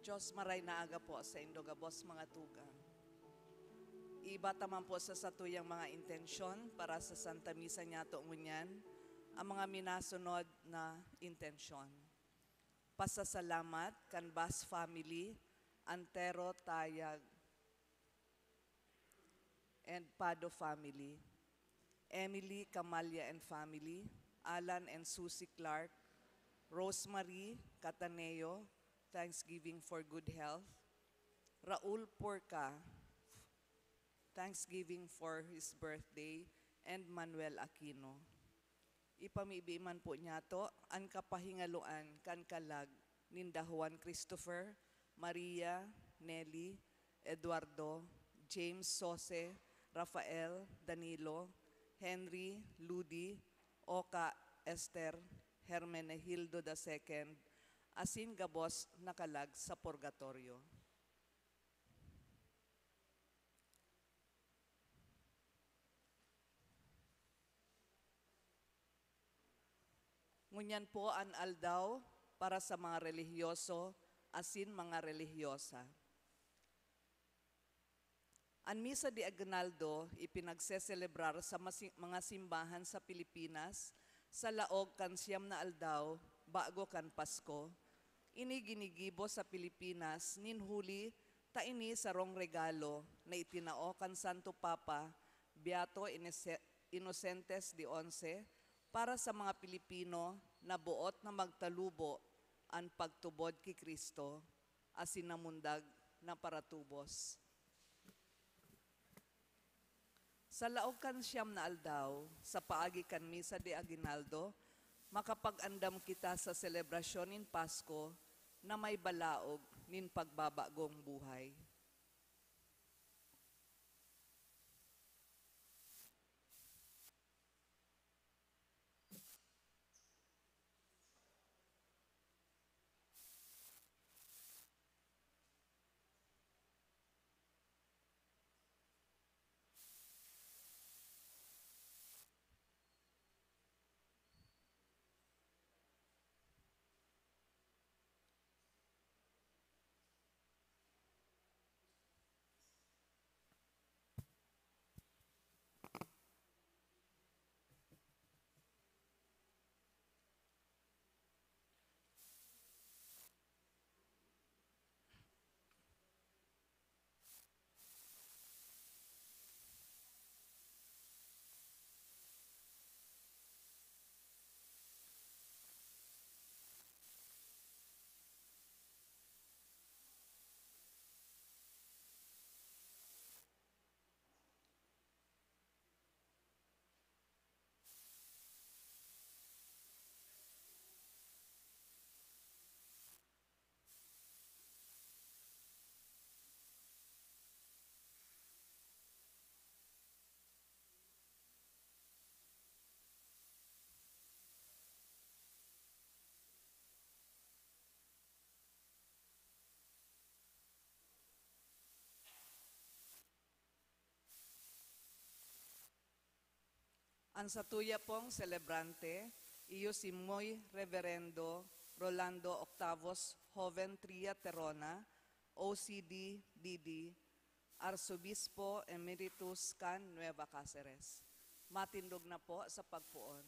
Diyos maray naaga po sa Indogabos mga tugang. Iba taman po sa satuyang mga intensyon para sa Santa Misa niya ngunyan ang mga minasunod na intensyon. Pasasalamat kan Bas family, Antero Tayag and Pado family, Emily Camalya and family, Alan and Susie Clark, Rosemary Cataneo, Thanksgiving for good health, Raul Porca, Thanksgiving for his birthday, and Manuel Aquino. Ipamibiman po niya to ang kapahingaluan kan kalag ninda Juan Christopher, Maria, Nelly, Eduardo, James Sose, Rafael, Danilo, Henry, Ludi, Oka, Esther, Hermenegildo II, asin gabos nakalag sa purgatorio. Ngunyan po ang aldaw para sa mga relihiyoso asin mga relihiyosa. Ang Misa de Aguinaldo ipinagseselebrar sa mga simbahan sa Pilipinas sa laog kan siyam na aldaw bago kan Pasko. Ini ginigibo sa Pilipinas nin huli taini sarong regalo na itinao kan Santo Papa Beato Inocentes XI para sa mga Pilipino na buot na magtalubo ang pagtubod ki Kristo asin namundag na paratubos. Sa laog kan siyam na aldaw, sa paagi kan Misa de Aguinaldo, makapag-andam kita sa selebrasyon nin Pasko na may balaog nin pagbabagong buhay. Ang satuya pong celebrante, iyo si Moy Reverendo Rolando Octavos Joven Tria Terona, OCD DD, Arsobispo Emeritus Can Nueva Cáceres. Matindog na po sa pagpuon.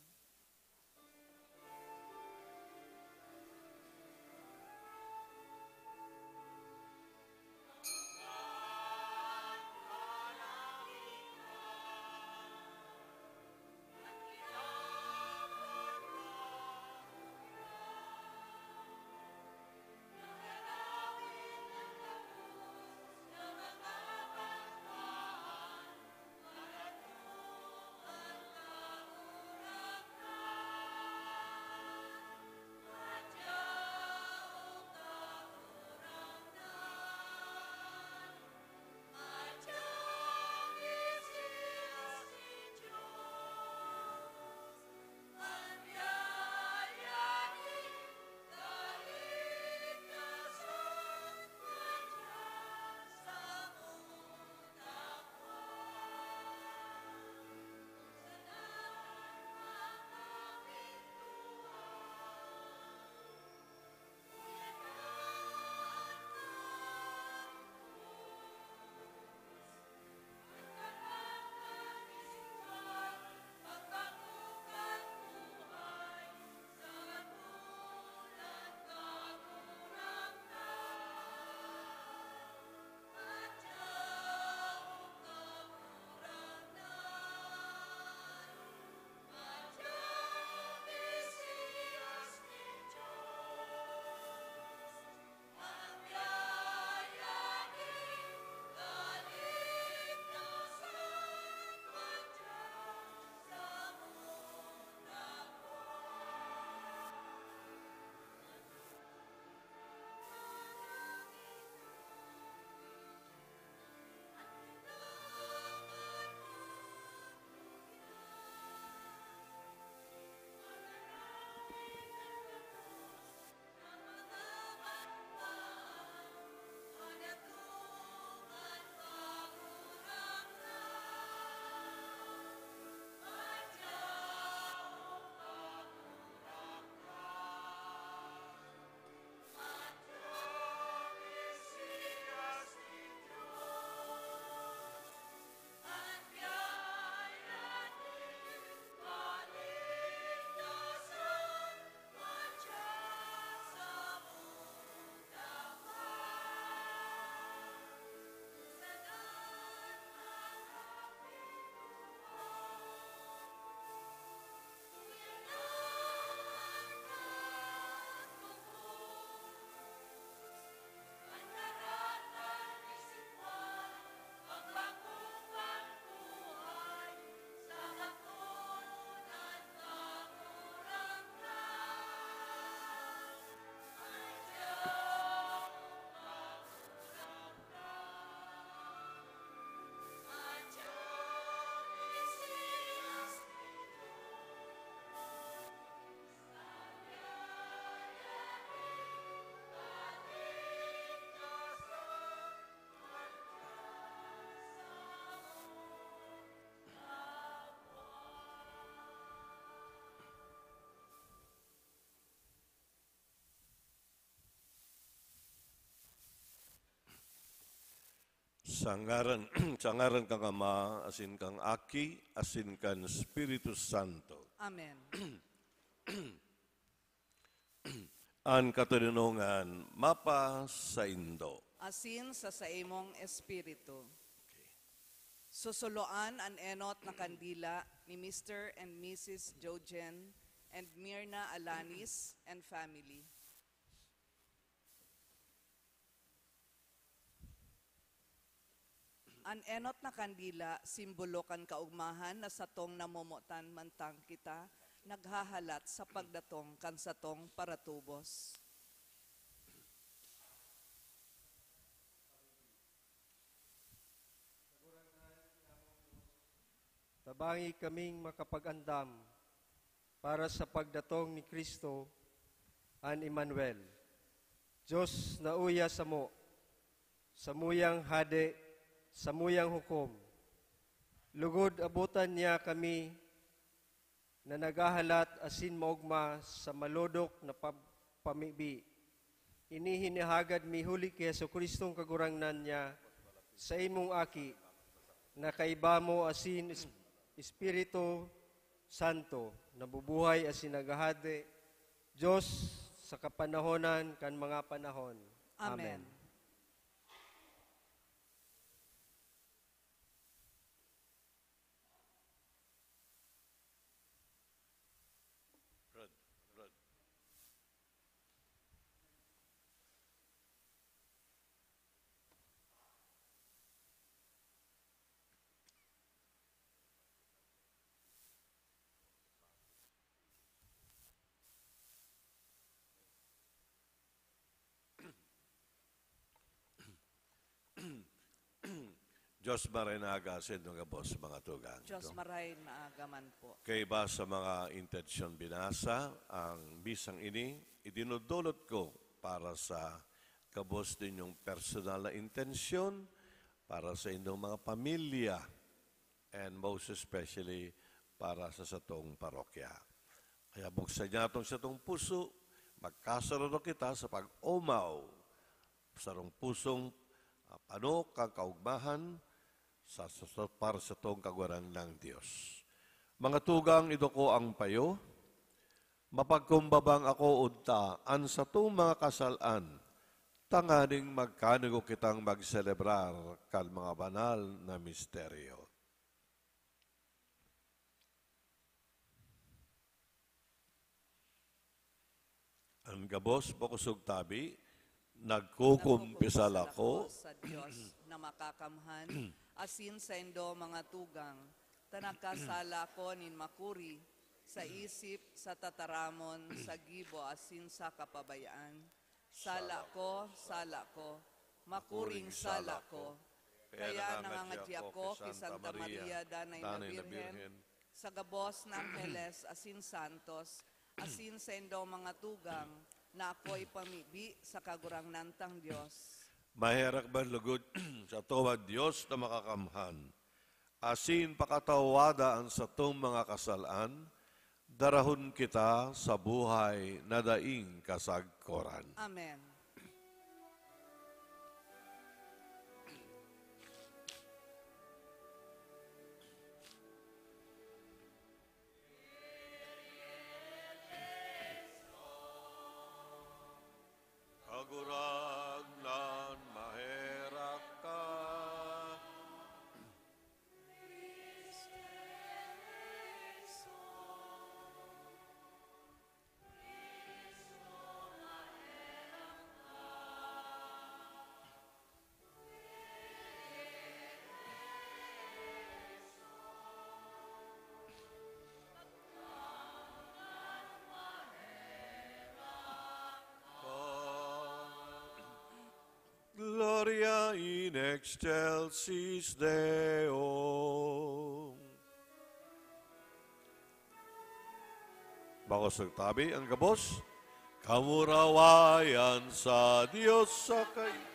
Sa ngaran, sa ngaran kang Ama, asin kang Aki, asin kang Espiritu Santo. Amen. Ang katulinungan, mapa sa Indo. Asin sa imong espiritu. Susuloan ang enot na kandila ni Mr. and Mrs. Jojen and Mirna Alanis and family. Ang enot na kandila, simbolo kan kaugmahan na satong namumutan mantang kita, naghahalat sa pagdatong kan satong paratubos. Tabangi kaming makapag-andam para sa pagdatong ni Kristo, an Emmanuel. Diyos na uya sa mo, sa muyang hade, sa muyang hukom. Lugod abutan niya kami na nagahalat asin maugma sa malodok na pamibi. Inihinihagad mi huli kay Yesu Kristong kagurangnan niya sa imong aki na kaiba mo asin Espiritu Santo na bubuhay asin nagahade Diyos sa kapanahonan kan mga panahon. Amen. Diyos marinaga sa mga boss, mga tugang. Diyos maray maagaman po. Kay ba sa mga intensyon binasa, ang bisang ini, idinudulot ko para sa kabos ninyong personal na intensyon, para sa inyong mga pamilya, and most especially para sa satong parokya. Kaya buksan niya itong satong puso, magkasarado kita sa pag-umaw, sarong pusong panok kang kaugmahan, para sa itong kagwaran ng Diyos. Mga tugang, ito ko ang payo, mapagkumbabang ako unta, an sa itong mga kasalan, tanganing magkanigo kitang magselebrar kan mga banal na misteryo. Ang gabos, bukusog tabi, nagkukumpisal ako sa Diyos na makakamhan, asin sa indo mga tugang, tanagkasala ko nin makuri, sa isip, sa tataramon, sa gibo, asin sa kapabayaan. Sala ko, makuring sala ko. Kaya nangangadya ko kay Santa Maria, Danay na Birhen, sa gabos ng Angeles, asin Santos, asin sa indo mga tugang, na ako'y pamibi sa kagurangnan tang Diyos. Maherak ba lugod sa tuwad Diyos na makakamhan? Asin pakatawadaan sa itong mga kasalan, darahon kita sa buhay na daing kasagkoran. Amen. Kagurangnan maherak ka. Gloria in excelsis Deo. Bakos nagtabi ang gabos, kamurawayan sa Diyos sa kaitasan.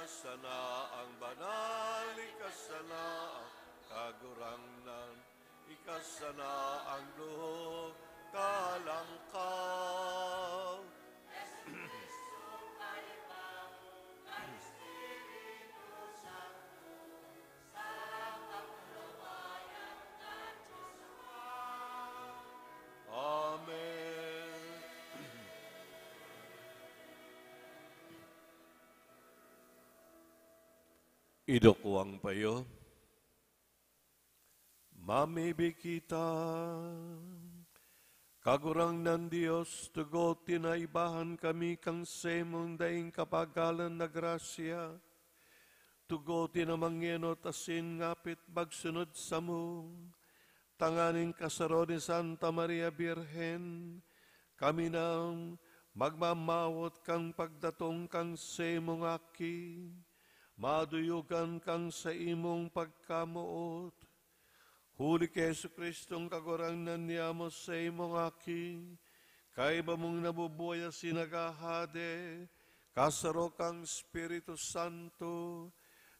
Ikasana ang banal, ikasana ang kagurangnan, ikasana ang duho, kalangkaw. Amen. Idokuang payo. Mamibig kita. Kagurang ng Diyos, tugot tinaibahan kami kang semong daing kapagalan na grasya. Tugot tinamangyenot asin ngapit bagsunod sa mo. Tanganin kasaro ni Santa Maria Birhen, kami nang magmamawot kang pagdatong kang semong aki, maduyugan kang sa imong pagkamuot. Huli kay Yesu Kristong kagurang nanyamo sa imong aki, kay ba mong nabubuya sinagahade, kasaro kang Espiritu Santo,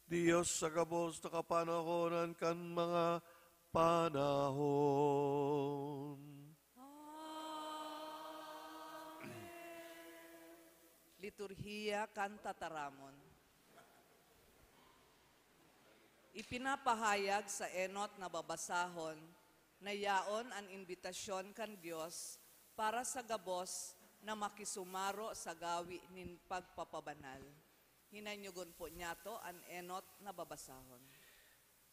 Diyos sa gabos na kapanahonan kan mga panahon. Liturhiya kan tataramon. Ipinapahayag sa enot na babasahon na yaon ang imbitasyon kan Dios para sa gabos na makisumaro sa gawi nin pagpapabanal. Hinanyugon po niya to ang enot na babasahon.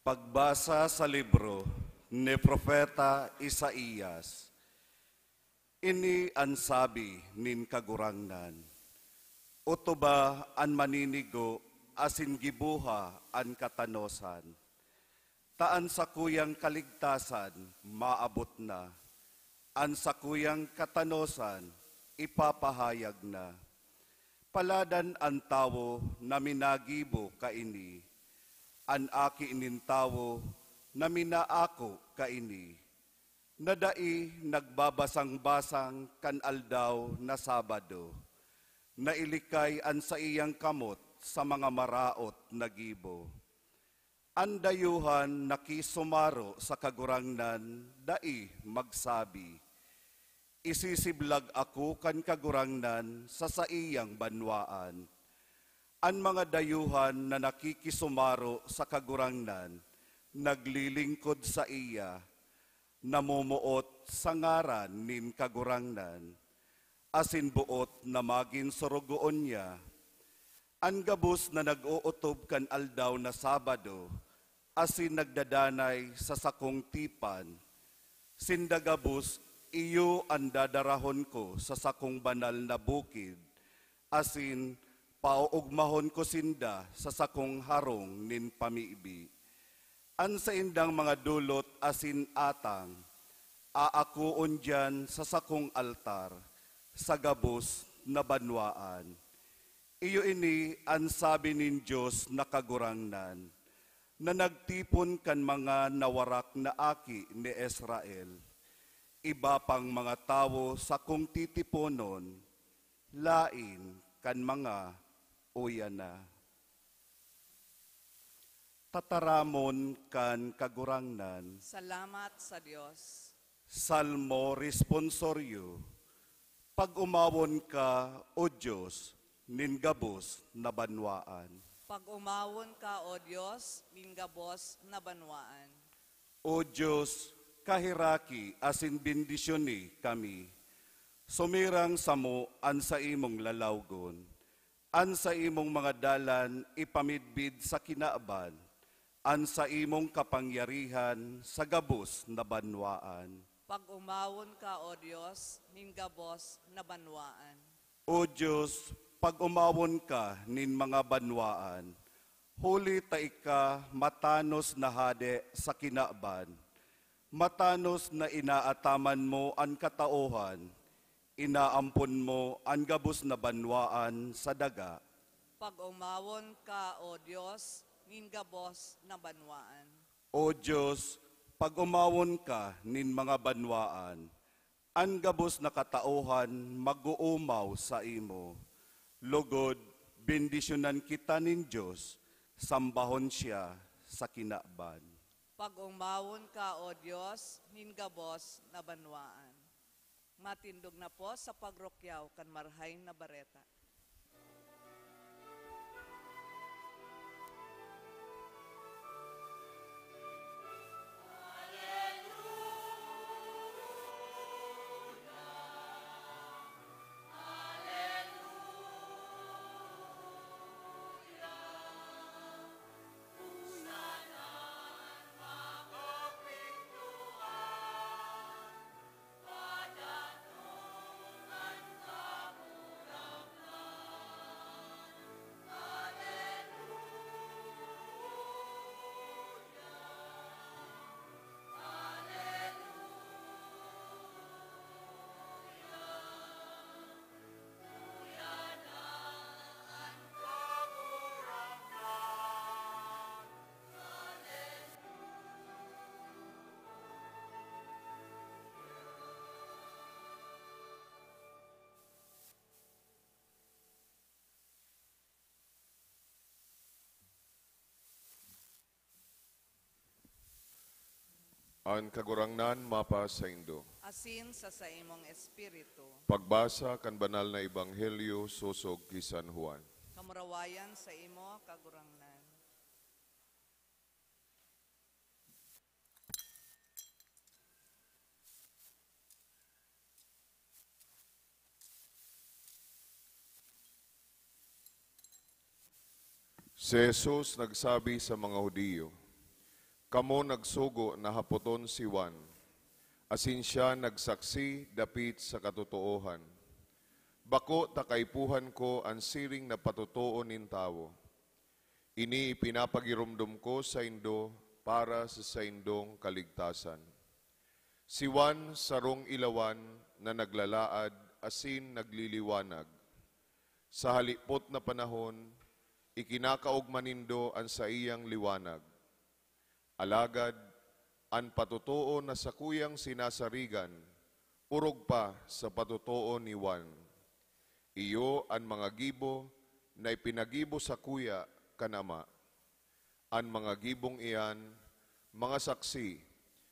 Pagbasa sa libro ni Propeta Isaías, ini ang sabi nin kagurangnan, utuba an maninigo asin gibuha an katanosan, taan sa kuyang kaligtasan maabot na, an sa kuyang katanosan ipapahayag na, paladan ang tawo na minagibo kaini, an aki inintawo na minaako kaini, nadai nagbabasang-basang kan aldaw na Sabado, na ilikay an sa iyang kamot sa mga maraot na gibo. An dayuhan nakisumaro sa kagurangnan, dai magsabi, isisiblag ako kan kagurangnan sa iyang banwaan. An mga dayuhan na nakikisumaro sa kagurangnan, naglilingkod sa iya, namumuot sa ngaran nin kagurangnan, asin buot na magin surugoon niya. An gabos na nag-uutob kan aldaw na Sabado, asin nagdadanay sa sakong tipan, sindagabos iyo ang dadarahon ko sa sakong banal na bukid, asin pauugmahon ko sinda sa sakong harong nin pamiibi. An sa indang mga dulot asin atang, aakuon dyan sa sakong altar, sa gabos na banwaan. Iyo ini ang sabi nin Diyos na kagurangnan, na nagtipon kan mga nawarak na aki ni Israel. Iba pang mga tao sa kong titiponon, lain kan mga uyana. Tataramon kan kagurangnan, Salamat sa Diyos. Salmo responsoryo, pag umawon ka, O Diyos, nin gabos na banwaan. Pag umawon ka, O Diyos, minggabos na banwaan. O Diyos, kahiraki asin bendisyoni kami. Sumirang sa mo an sa imong lalawgon. An sa imong mga dalan ipamidbid sa kinaaban. An sa imong kapangyarihan sa gabos na banwaan. Pag umawon ka, O Diyos, minggabos na banwaan. O Diyos, pag umawon ka nin mga banwaan, huli taika matanos na hade sa kinaaban, matanos na inaataman mo ang katauhan, inaampon mo ang gabos na banwaan sa daga. Pag umawon ka, O Diyos, minggabos na banwaan. O Diyos, pag umawon ka nin mga banwaan, ang gabos na katauhan mag-uumaw sa imo. Lugod, bendisyonan kita nin Diyos, sambahon siya sa kinaban. Pag-umawon ka, O Diyos, hingabos na banwaan. Matindog na po sa pagrokyaw kan marhay na bareta. Ang kagurangnan mapa sa Indo. Asin sa imong espiritu. Pagbasa kan banal na ebanghelyo susog ki San Juan. Kamurawayan sa imo kagurangnan. Si Jesus nagsabi sa mga Hudiyo, "Kamo nagsugo na haputon si Juan, asin siya nagsaksi dapit sa katotoohan. Bako takaipuhan ko ang siring na patutuo nin tao. Ini ipinapagirumdum ko sa Indo para sa Indong kaligtasan. Si Juan sarong ilawan na naglalaad asin nagliliwanag. Sa halipot na panahon, ikinakaugma nindo ang sa iyang liwanag. Alagad, ang patutuo na sa kuyang sinasarigan, urog pa sa patutuo ni Juan. Iyo ang mga gibo na ipinagibo sa kuya kanama. Ang mga gibong iyan, mga saksi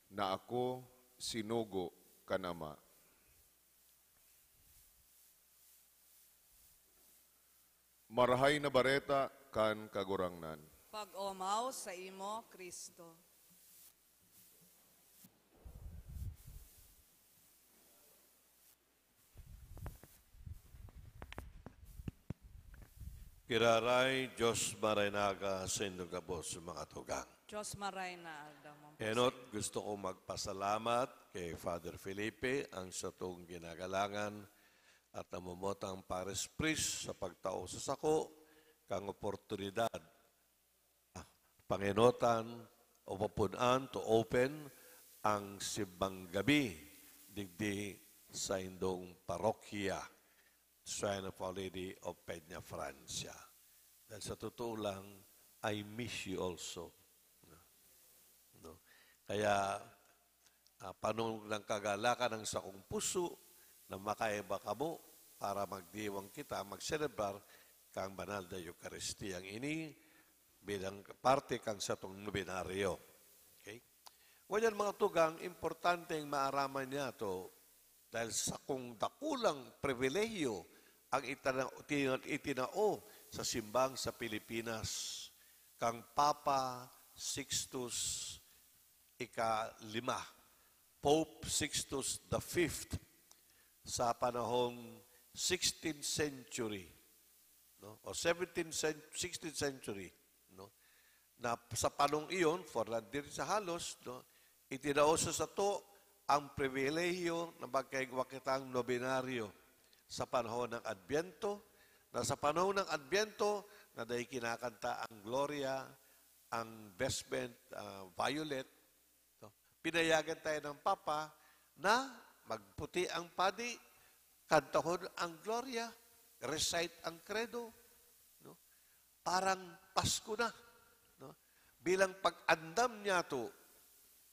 na ako sinugo kanama." Marahay na bareta kan kagurangnan. Pag-umaw sa imo, Kristo. Kiraray, Diyos maraynaga sa inyong gabos sa mga tugang. Diyos maray na aldamang Enot, gusto ko magpasalamat kay Father Felipe ang sa itong ginagalangan at namumotang pares priest sa pagtao sa sako kang oportunidad panginotan o papunan to open ang simbang gabi digdi sa indong parokya Shrine of Our Lady of Peña Francia. Dahil sa totoo lang, I miss you also. No? Kaya, panong ng kagalakan ng sakong puso na makaiba ka mo para magdiwang kita, magselebrar kang banal na Eukaristiyang ini bilang parte kang sa itong nobinaryo. Okay? Ngayon mga tugang, importante ang maaraman niya to dahil sa kung dakulang pribilehiyo ang itinao sa simbang sa Pilipinas kang Papa Sixtus ika-5, Pope Sixtus V sa panahong 16th century, no? O 16th century, no? Na sa panahong iyon, for din sa halos, no? Itinao sa to ang pribilehiyo na magkaigwakitang nobinaryo sa panahon ng Adbyento, na sa panahon ng Adbyento, na dahil kinakanta ang Gloria, ang Vestment Violet, no? Pinayagan tayo ng Papa na magputi ang padi, kantahon ang Gloria, recite ang Credo. No? Parang Pasko na. No? Bilang pag-andam niya to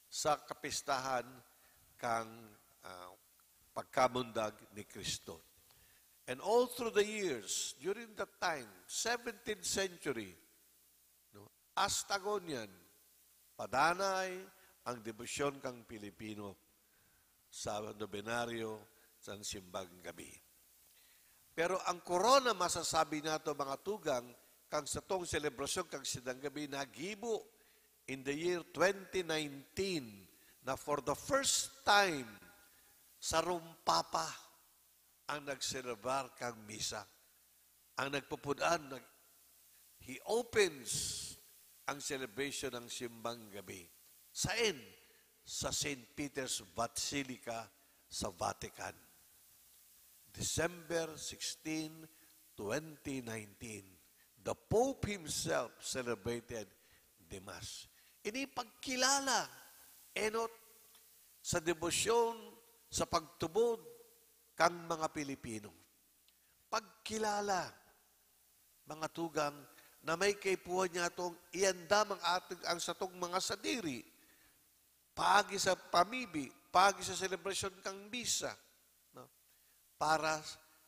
sa kapistahan kang pagkamundag ni Kristo. And all through the years, during that time, 17th century, no, Astagonian, padanay ang debosyon kang Pilipino sa nobenaryo sa simbang gabi. Pero ang korona, masasabi nato mga tugang, kang sa tong selebrasyon kang sidang gabi, nagibo in the year 2019 na for the first time sa Rumpapa ang nagselebrar kang misa. Ang nagpupunan, he opens ang celebration ng simbang gabi. Saan? Sa St. Peter's Basilica sa Vatican. December 16, 2019. The Pope himself celebrated the Mass. Inipagkilala, enot, sa debosyon, sa pagtubod, kang mga Pilipino. Pagkilala, mga tugang, na may kaipuhan niya itong iandam ang satong mga sadiri, pagi sa pamibi, pagi sa celebration kang misa, no? Para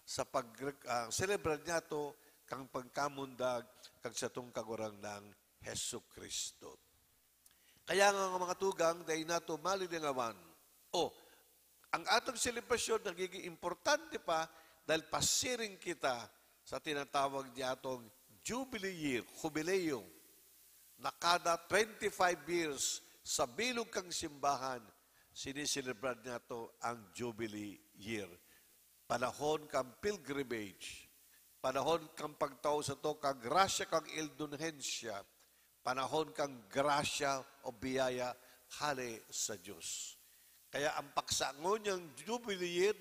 sa pag-celebrate niya ito, kang pagkamundag, kang satong kagurang ng Hesu Kristo. Kaya nga mga tugang, dahil nato malilingawan, ang atong selebrasyon nagiging importante pa dahil pasiring kita sa tinatawag niya atong Jubilee Year, Jubileo, na kada 25 years sa bilog kang simbahan, siniselebrate niya to ang Jubilee Year. Panahon kang pilgrimage, panahon kang pagtao sa to, kang grasya kang indulhensya, panahon kang grasya o biyaya, hali sa Diyos. Kaya ang paksangon niyang Jubilee Year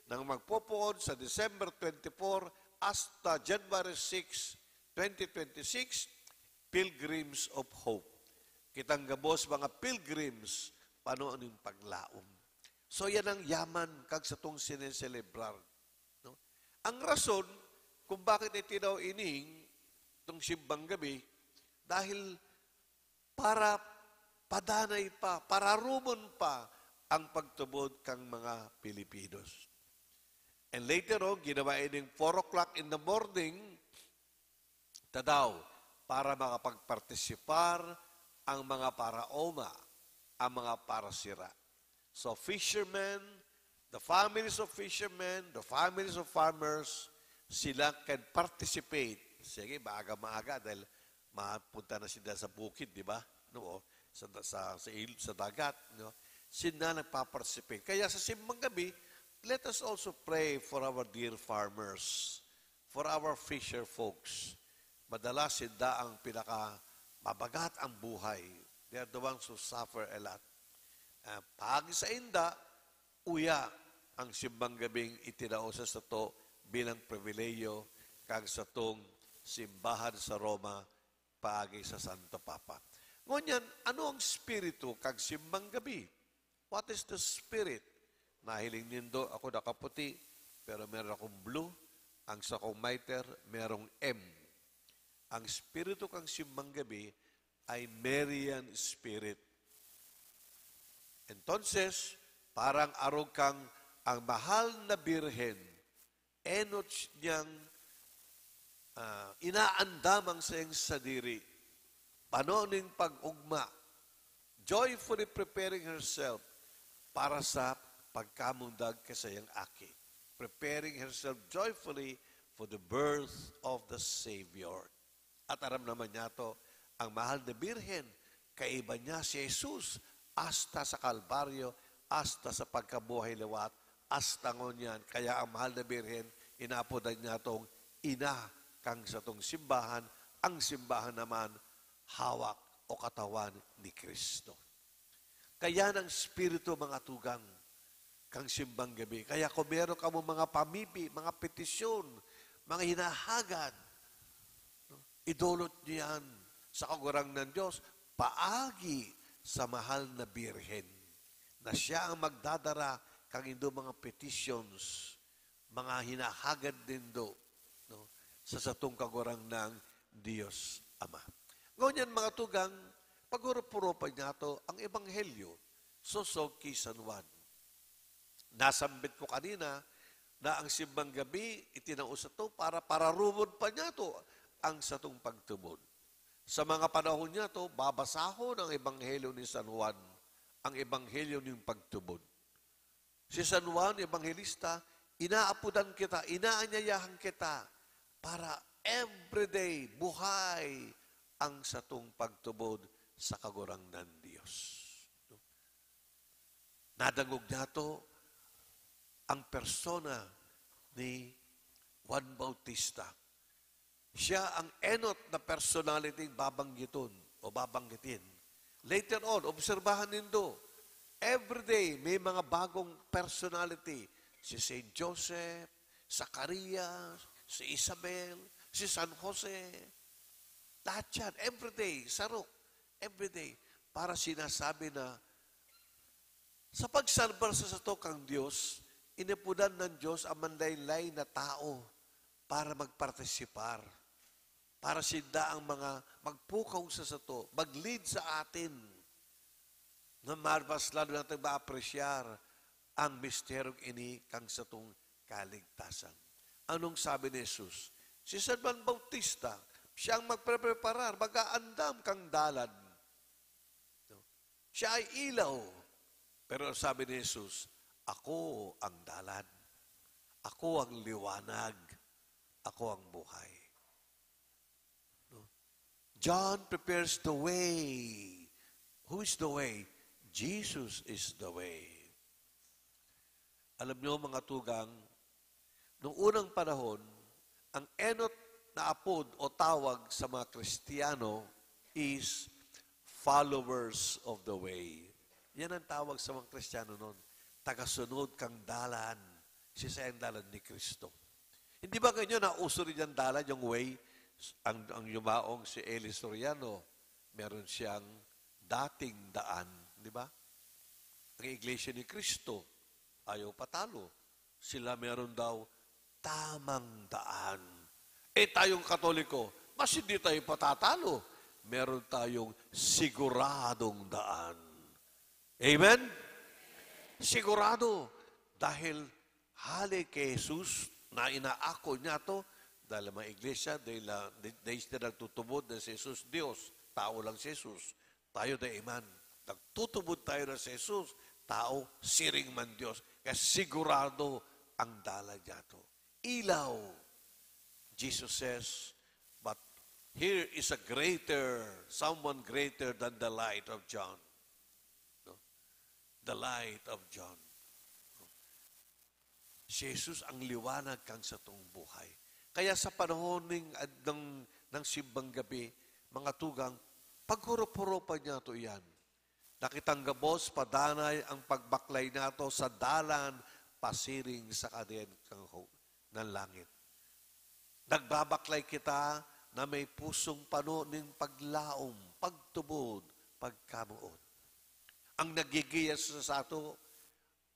nang magpupuon sa December 24 hasta January 6, 2026, Pilgrims of Hope. Kitang gabos mga pilgrims, paano yung paglaom. So yan ang yaman kag sa itong sineselebrar. No? Ang rason kung bakit itinaw ining itong simbang gabi, dahil para padanay pa, para rumon pa ang pagtubod kang mga Pilipinos. And later on, ginawa ining 4 o'clock in the morning, tadaw, para makapagpartisipar ang mga paraoma, ang mga parasira. So fishermen, the families of fishermen, the families of farmers, sila can participate. Sige, maaga-maaga dahil mapunta na sila sa bukid, di ba? No, sa dagat, no? Sila nagpa-participate. Kaya sa simbang gabi, let us also pray for our dear farmers, for our fisher folks. Madalas sila ang pinaka-mabagat ang buhay. They are the ones who suffer a lot. Pagi sa inda, uya ang simbang gabing itinao sa to bilang pribileyo kag sa tong simbahan sa Roma paagi sa Santo Papa. Ngunyan, ano ang spiritu kag simbang gabi? What is the spirit? Nahiling nindo, ako nakaputi, pero meron akong blue. Ang sa kong miter, merong M. Ang spiritu kang simbang gabi ay Marian spirit. Entonces, parang arog kang ang mahal na birhen, enot niyang inaandamang sa iyong sadiri, panoning pag-ugma, joyfully preparing herself para sa pagkamundag kasayang aki. Preparing herself joyfully for the birth of the Savior. At aram naman niya to, ang mahal na birhen, kaiba niya si Jesus, hasta sa Kalbaryo, hasta sa pagkabuhay lawat, hasta ngunyan. Kaya ang mahal na birhen, inapodan niya tong ina kang sa tong simbahan, ang simbahan naman, hawak o katawan ni Kristo. Kaya ng Espiritu mga tugang, kang simbang gabi. Kaya kung meron ka mo mga pamipi, mga petisyon, mga hinahagad, idulot niyan sa kagurang ng Diyos, paagi sa mahal na birhen, na siya ang magdadara kang indo mga petitions, mga hinahagad din do, no, sa satong kagurang ng Diyos Ama. Ngunyan mga tugang, pag-urupurupan niya ito, ang Ebanghelyo, Susog kay San Juan. Nasambit ko kanina, na ang simbang gabi itinausa to para pararumod pa niya to ang satong pagtubod. Sa mga panahon niya to, babasahon ang ebanghelyo ni San Juan, ang ebanghelyo ng pagtubod. Si San Juan, ebanghelista, inaapudan kita, inaanyayahan kita para everyday buhay ang satong pagtubod sa kagurangnan Diyos. Nadangog niya to ang persona ni Juan Bautista. Siya ang enot na personality babanggiton o babanggitin. Later on, obserbahan nindo, everyday may mga bagong personality. Si Saint Joseph, Zacarias, si Isabel, si San Jose. Lahat yan, everyday, sarok, everyday. Para sinasabi na, sa pagsalbar sa satokang Diyos, inipudan ng Diyos ang manlaylay na tao para magpartisipar. Para sinda ang mga magpukaw sa sato, mag-lead sa atin na marvas lalo natin ma-apresyar ang misteryong ini kang satong kaligtasan. Anong sabi ni Jesus? Si San Juan Bautista, siya ang magpreparar, mag-aandam kang dalan. Siya ay ilaw. Pero sabi ni Jesus, ako ang dalan. Ako ang liwanag. Ako ang buhay. John prepares the way. Who is the way? Jesus is the way. Alam niyo mga tugang, noong unang panahon, ang enot na apod o tawag sa mga Kristiyano is followers of the way. Yan ang tawag sa mga Kristiyano noon. Tagasunod kang dalan. Siya ang dalan ni Kristo. Hindi ba ganyan na uso rin yung dalan, yung way? Ang yumaong si Eli Soriano, meron siyang dating daan. Di ba? Ang Iglesia ni Kristo, ayaw patalo. Sila meron daw tamang daan. Tayong Katoliko, mas hindi tayo patatalo. Meron tayong siguradong daan. Amen? Sigurado. Dahil hali kay Jesus, na inaako niya to, dahil mga iglesia, dahil sila nagtutubod na si Jesus Diyos, tao lang si Jesus. Tayo na iman. Nagtutubod tayo na si Jesus, tao, siring man Diyos. Kaya sigurado ang dala niya to. Ilaw. Jesus says, but here is a someone greater than the light of John. No? The light of John. Si Jesus ang liwanag kang sa tong buhay. Kaya sa panahon ng simbang gabi, mga tugang, paghurup-hurupan niya ito yan. Nakitanggabos, padanay ang pagbaklay nato sa dalan, pasiring sa kaden ng langit. Nagbabaklay kita na may pusong pano ng paglaom, pagtubod, pagkamuot. Ang nagigiyas sa ato,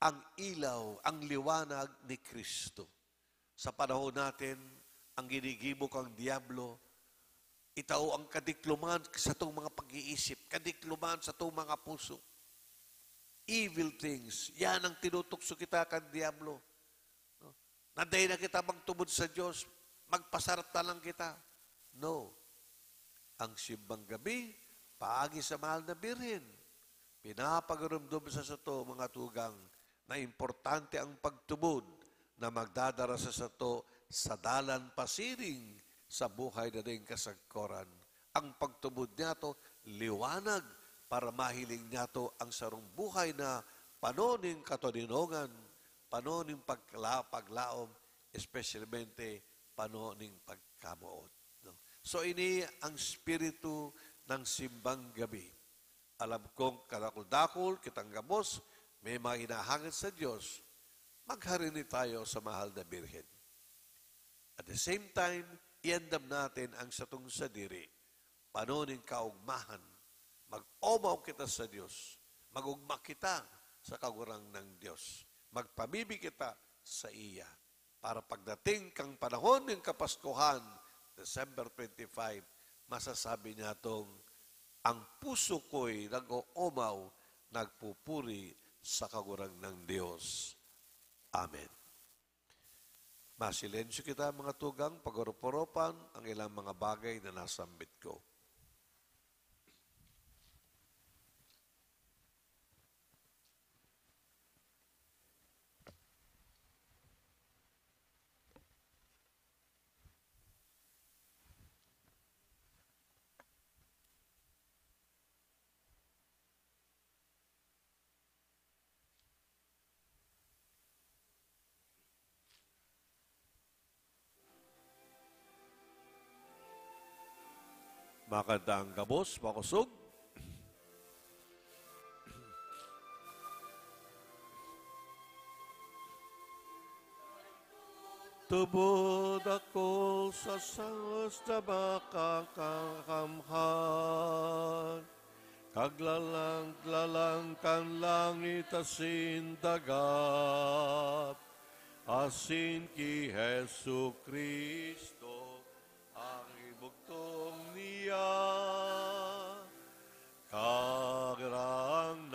ang ilaw, ang liwanag ni Kristo. Sa panahon natin, ang ginigibok ang Diablo, itaw ang kadikluman sa itong mga pag-iisip, kadikluman sa itong mga puso. Evil things, yan ang tinutukso kita kan Diablo. No? Nanday na kita magtubod sa Diyos, magpasarap na lang kita. No. Ang simbang gabi, paagi sa mahal na birhen, pinapagurumdum sa sato, mga tugang, na importante ang pagtubod na magdadara sa sato sa dalan pasiring sa buhay na ding kasagkoran. Ang pagtubod niya to, liwanag para mahiling niya to ang sarong buhay na panoning katoninongan, panoning paglaom, especialmente panoning pagkamuot. No? So ini ang spiritu ng simbang gabi. Alam kong kadakul-dakul, kitang gabos, may mga hinahangad sa Diyos, magharini tayo sa mahal na birhen. At the same time, iandam natin ang satong sadiri, panoning kaugmahan, mag-omaw kita sa Diyos, magugma kita sa kagurang ng Diyos, magpamibig kita sa iya, para pagdating kang panahon ng Kapaskuhan, December 25, masasabi niya itong, ang puso ko'y nag-oomaw, nagpupuri sa kagurang ng Diyos. Amen. Masilensyo kita mga tugang, pag-uroporopan ang ilang mga bagay na nasambit ko. Makandang gabos, makusog. Tubod ako sa sangos na makakamhan, kaglalang kan langit asin dagat, asin ki Jesu Kristo, ang ibugtong niya, kagrangnan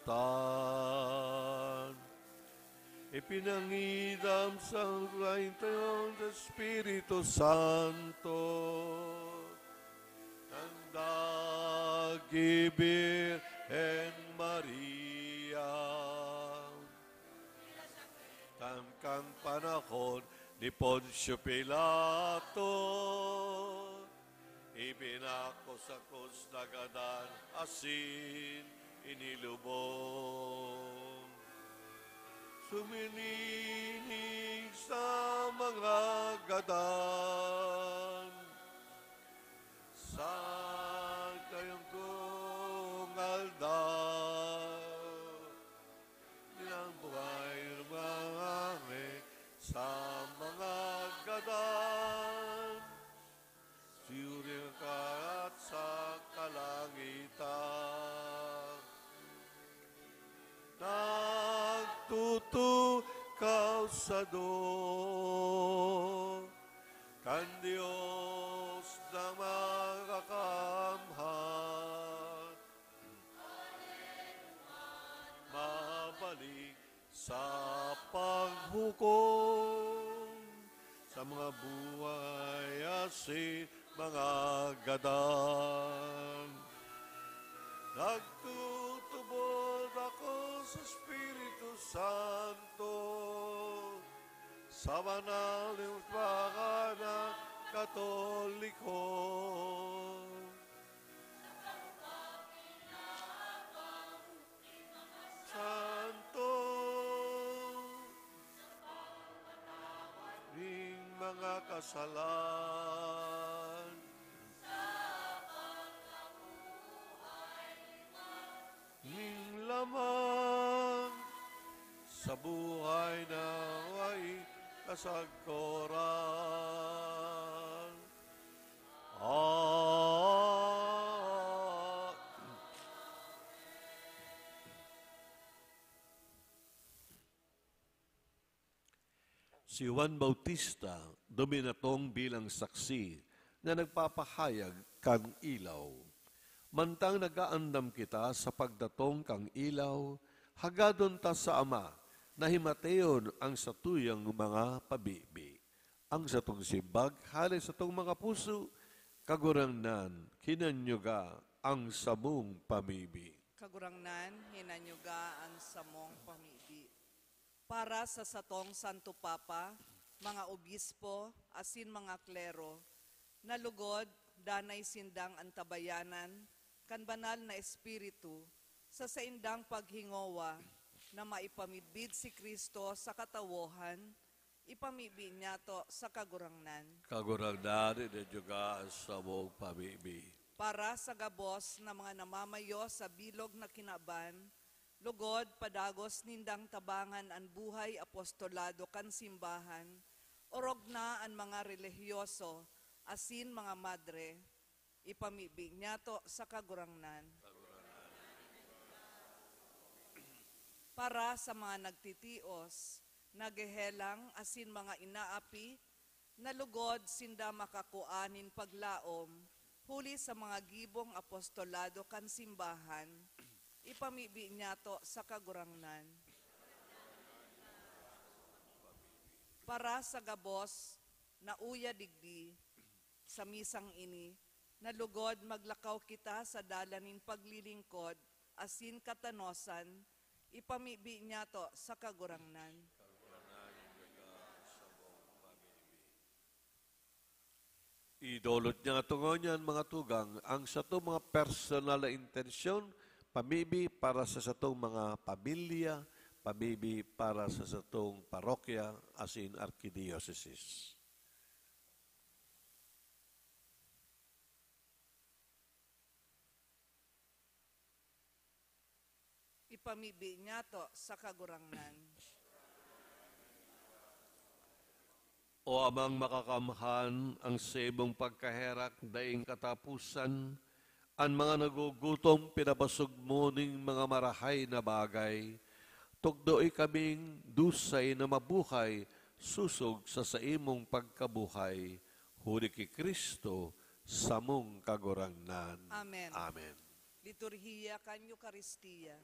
tan. Ipinangidam sa raintayon sa Espiritu Santo, ng dagibir en Maria. Tamkang panahon ni Poncio Pilato, ibinako sa krus na gadan, asin inilubong. Sumininig sa mga gadan, sa kayong kong aldaw, nilang buhay rumangame sa mga gadan, siyurin ka at sa kalangitan. Nagtutukaw sa do, kan Diyos na makakamhan, mabalik sa paghukom sa mga buhay asin mga gadan. Nagtutubod ako sa Espiritu Santo, sa banal ng pagana Katoliko. Santo, ning mga kasalan, ning lamang sa buhay na way kasagkoran. Si Juan Bautista, dominatong bilang saksi na nagpapahayag kang ilaw. Mantang nagaandam kita sa pagdatong kang ilaw, hagadon ta sa Ama, na himateyon ang satuyang mga pabibi. Ang satong simbag, halis sa tong mga puso, kagurangnan, kinanyuga ang samong pamibi. Kagurangnan, hinanyuga ang samong pamibi. Para sa satong Santo Papa, mga obispo, asin mga klero, nalugod, danay sindang antabayanan, kan banal na espiritu, sa saindang paghingowa, na maipamidbid si Kristo sa katawohan, ipamibi niya to sa kagurangnan. Kagurangnan, kinanyuga ang samong pamibi. Para sa gabos na mga namamayo sa bilog na kinaban, lugod, padagos, nindang tabangan ang buhay apostolado kan simbahan, orog na ang mga relihiyoso, asin mga madre, ipamibig niya to sa kagurangnan. Para sa mga nagtitios, nagehelang, asin mga inaapi, nalugod, sinda makakuanin paglaom, huli sa mga gibong apostolado kan simbahan, ipamibi niya to sa kagurangnan. para sa gabos na uya digdi sa misang ini, nalugod maglakaw kita sa dalanin paglilingkod, asin katanosan, ipamibi niya to sa kagurangnan. Idolot niya nga tungo niyan, mga tugang, ang sa to mga personal na intensyon, pamibi para sa satong mga pamilya, pamibi para sa satong parokya, as in archdiocese. Ipamibi niya to sa kagurangnan. O amang makakamhan ang sebong pagkaherak daing katapusan, ang mga nagugutom pinabasog mo ning mga marahay na bagay, tugdoy kaming dusay na mabuhay, susog sa saimong pagkabuhay, huli ki Kristo, samong kagurangnan. Amen. Amen. Liturhiya kan Eucharistia.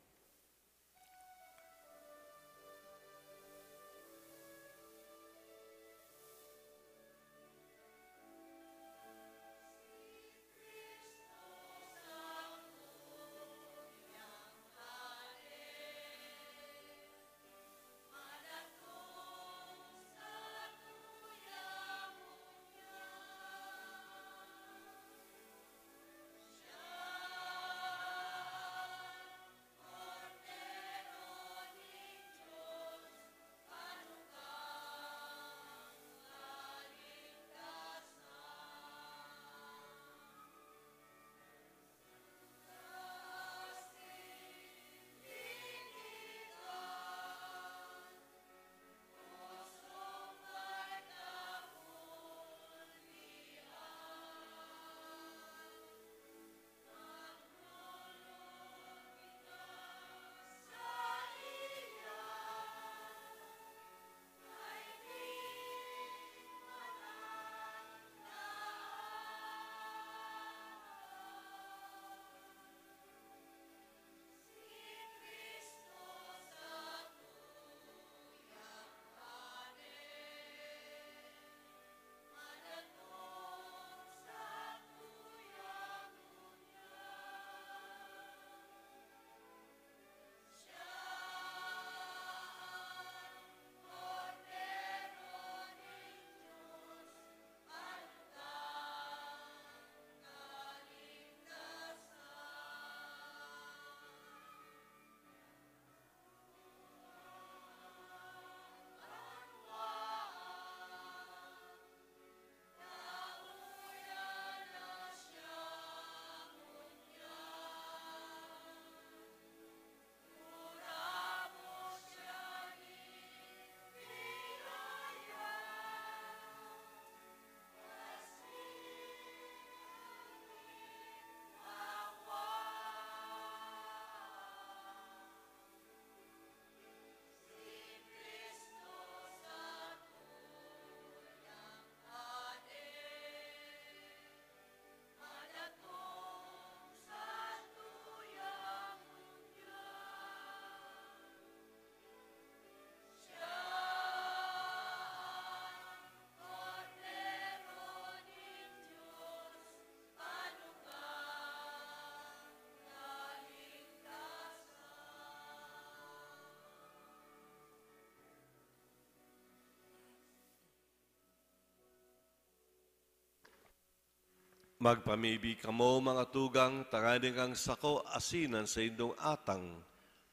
Magpamibi kamo mga tugang, tanganing ang sako asinan sa indong atang,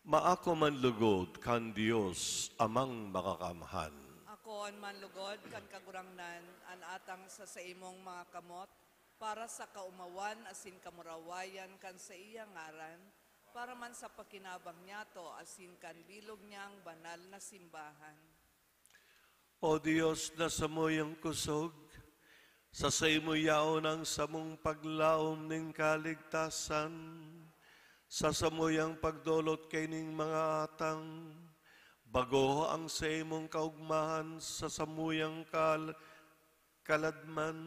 maako man lugod kan Dios amang makakamhan. Ako an manlugod kan kagurangnan an atang sa imong mga kamot para sa kaumawan asin kamurawayan kan sa iya ngaran para man sa pakinabang niyato asin kan bilog niyang banal na simbahan. O Dios na samoyang kusog, sa mo yaon ang samong paglaom ning kaligtasan, sa samoyang pagdolot kay ning mga atang, bago ang sa imong kaugmahan sa samuyang kaladman,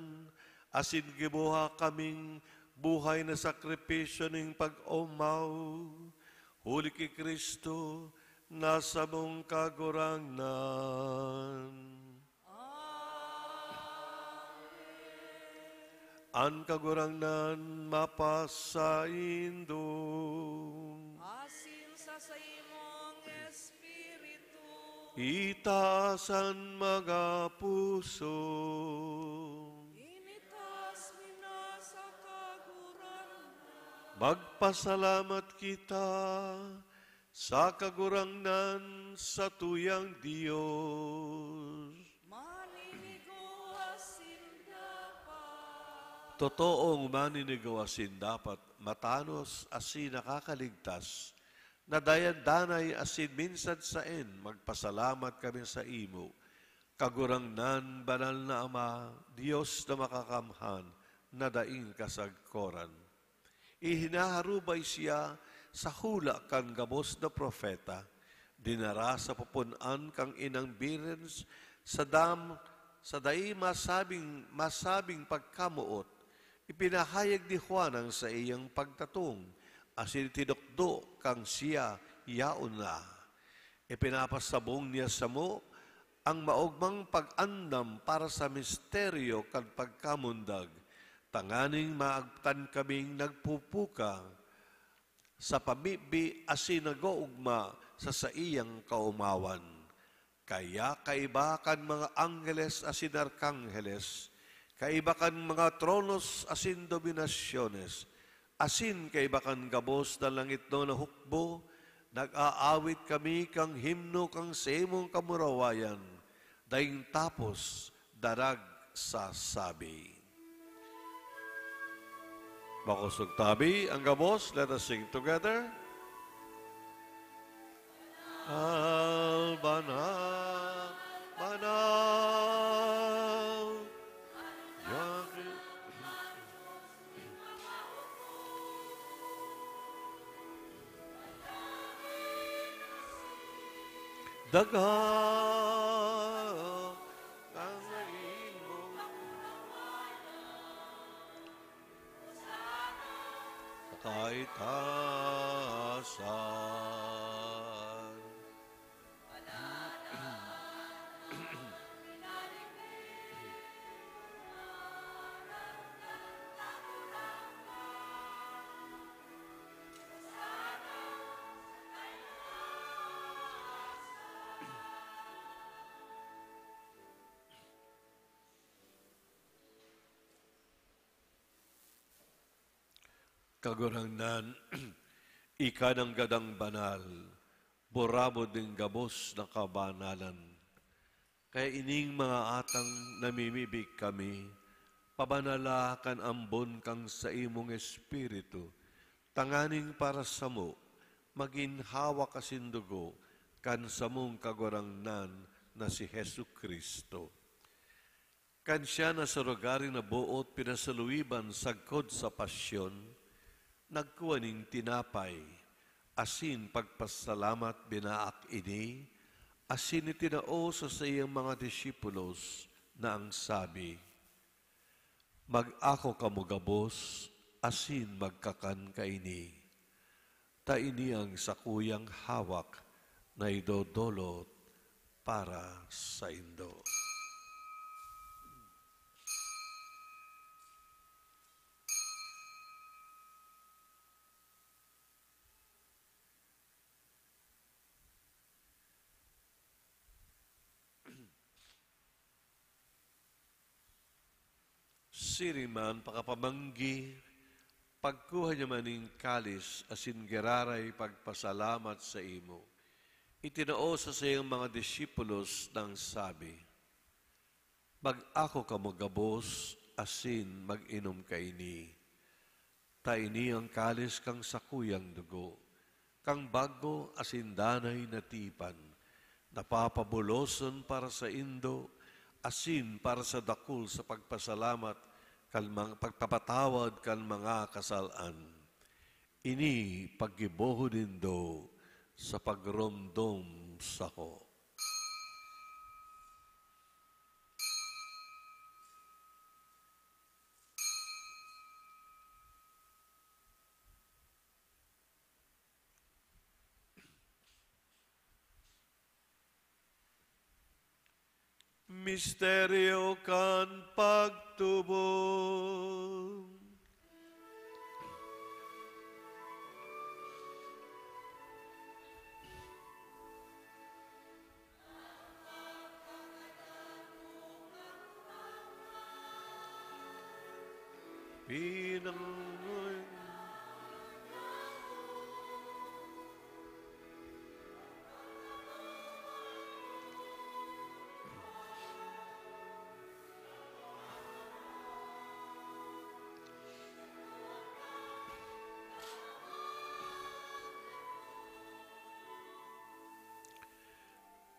asin gibuha kaming buhay na sakripisyo ning pag-umaw, huli ki Kristo, nasa mong kagurangnan. an kagurangnan mapasaindo. Asin sa imong espiritu. Itasan mga puso. Initas mina sa kagurangan. Magpasalamat kita sa kagurangnan sa tuyang Diyos. Maninigo asin dapat. Totoong maninigawasin dapat matanos asin nakakaligtas, na dayan-danay asin minsan saen magpasalamat kami sa imo. Kagurangnan banal na Ama, Diyos na makakamhan, na daing kasagkoran. Ihinaharubay siya sa hula kan gabos na propeta, dinara sa pupunan kang inang birens sa dahi masabing pagkamuot, ipinahayag ni Juan ang sa iyang pagtatong, asin tinukdo kang siya yaon na. Ipinapasabong niya sa mo ang maugmang pag-andam para sa misteryo kan pagkamundag, tanganing maagtan kaming nagpupuka sa pamibi asin nag-uugma sa iyang kaumawan. Kaya kaiba kan mga anggeles asin arkangheles, kaiba kan mga tronos asin dominasyones, asin kaiba kan gabos na langit no na hukbo, nag-aawit kami kang himno kang sa imong kamurawayan, daing tapos darag sa sabi. Makusog tabi ang gabos, let us sing together. Al-Banal, Banal, Yahweh. Dagang ang imong kaitasan. Kagurangnan, ika ng gadang banal, borabo din gabos na kabanalan. Kaya ining mga atang namimibig kami, pabanala kan ambon kang sa imong espiritu, tanganing para sa mo, maginhawa kasindugo, kan sa mong kagurangnan na si Hesu Kristo. Kan siya na sa rogari na buot pinasaluiban sagkod sa pasyon, nagkuwaning tinapay, asin pagpasalamat binaak ini, asin itinao sa iyang mga disipulos na ang sabi, mag-ako kamugabos, asin magkakan kaini. Ta ini ang sakuyang hawak na idodolot para sa indo. Siriman pakapamanggi, pagkuha niya maning kalis, asin geraray pagpasalamat sa imo. Itinao sa siyang mga disipulos nang sabi, mag-ako kamugabos, asin mag-inom kaini. Ta ini ang kalis kang sakuyang dugo, kang bago asin danay na tipan, napapabuloson para sa indo, asin para sa dakul sa pagpasalamat, pagpapatawad kan mga kasalan. Ini paggibohodin do sa pagromdom sako. Misteryo kan pagtubo. Pinangoy.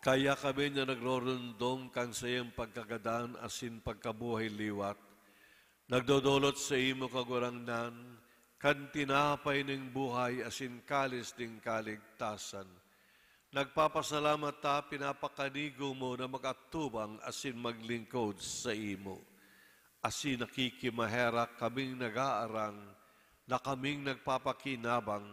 Kaya kami na nagrorundong kan sa iyong pagkagadaan asin pagkabuhay liwat, nagdodolot sa imo kagurangnan, kan tinapay ng buhay asin kalis ng kaligtasan. Nagpapasalamat ta, pinapakanigo mo na magatubang asin maglingkod sa imo. Asin nakikimaherak kaming nag-aarang, na kaming nagpapakinabang,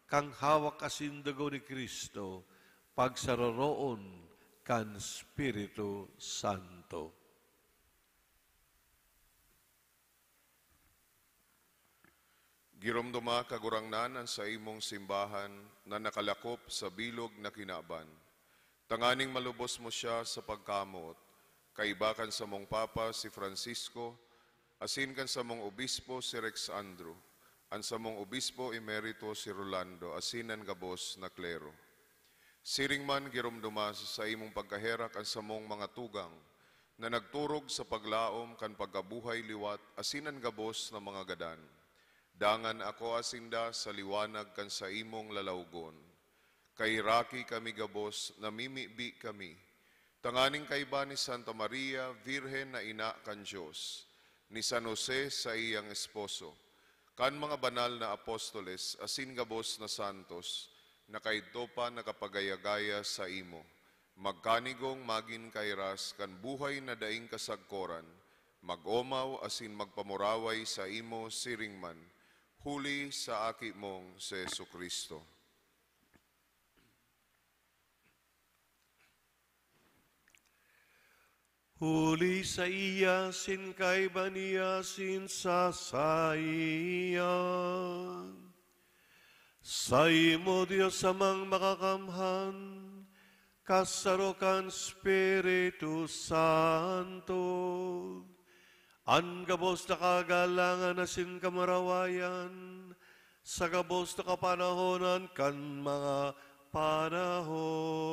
kang hawak asin dugo ni Kristo, pagsaroroon kan Espiritu Santo. Giromdoma kagurangnan sa imong simbahan na nakalakop sa bilog na kinaban. Tanganing malubos mo siya sa pagkamot, kaibakan sa mong Papa si Francisco, asin kan sa mong Obispo si Rex Andrew, an sa mong Obispo Emerito si Rolando, asinan gabos na klero. Siring man giromdoma sa imong pagkaherak ang sa mong mga tugang, na nagturog sa paglaom kan pagkabuhay liwat, asinan gabos na mga gadan. Dangan ako asinda sa liwanag kan sa imong lalawgon. Kay Raki kami gabos, namimibi kami. Tanganing kaiba ni Santa Maria, Virhen na ina kan Diyos, ni San Jose sa iyang esposo, kan mga banal na apostoles, asin gabos na santos, na kaidto pa nakapagayagaya sa imo. Magkanigong magin kairas, kan buhay na daing kasagkoran, mag-omaw asin magpamuraway sa imo siringman, huli sa aki mong si Jesucristo. Huli sa iya, sin kay baniya, sin sa iya. Sa imo, Diyos amang makakamhan, kasarokan Espiritu Santo, ang gabos na kagalangan na sin kamarawayan, sa gabos na kapanahonan kan mga panahon.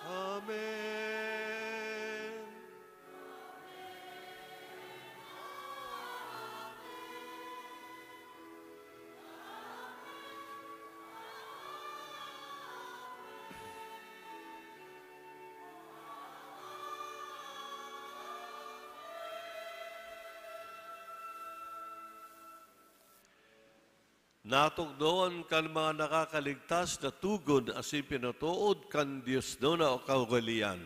Amen. Natugdoon kan mga nakakaligtas na tugon asin pinatuod kan Diyos no na o kaugalian,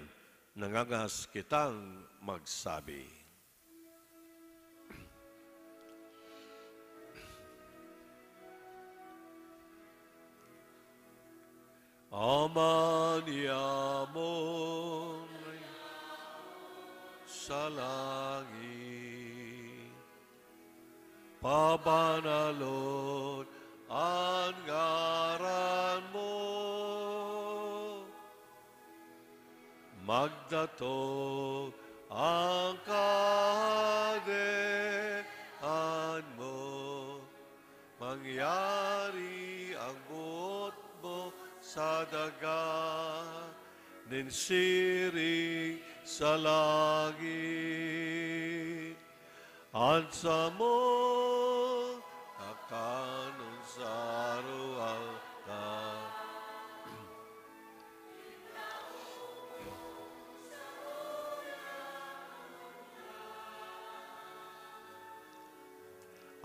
nangangas kitang magsabi. Ama niyamon sa langit, pabanalon ang ngaran mo, magdatog ang kaharian mo, mangyari ang buot mo sa daga, ninsiring sa langit. Ansa mo, kanon sa ruang ka.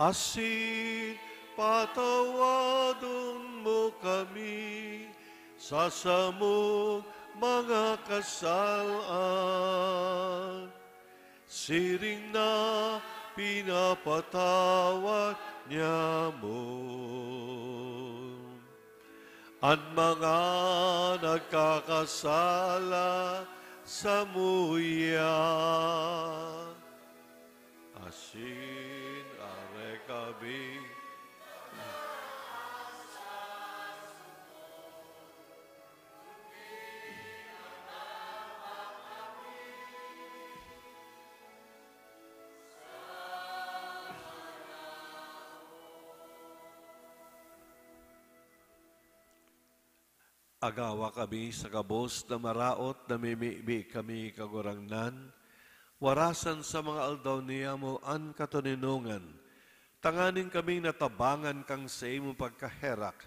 Asin patawadon mo kami sa samong mga kasalaan. Siring na pinapatawad niya mo. At mga nagkakasala sa muya, asin are kami. Agawa kami sa kabos na maraot na mimibi kami kagurangnan, warasan sa mga aldaw niya mo an katuninungan, tanganin kaming natabangan kang sa imo pagkaherak,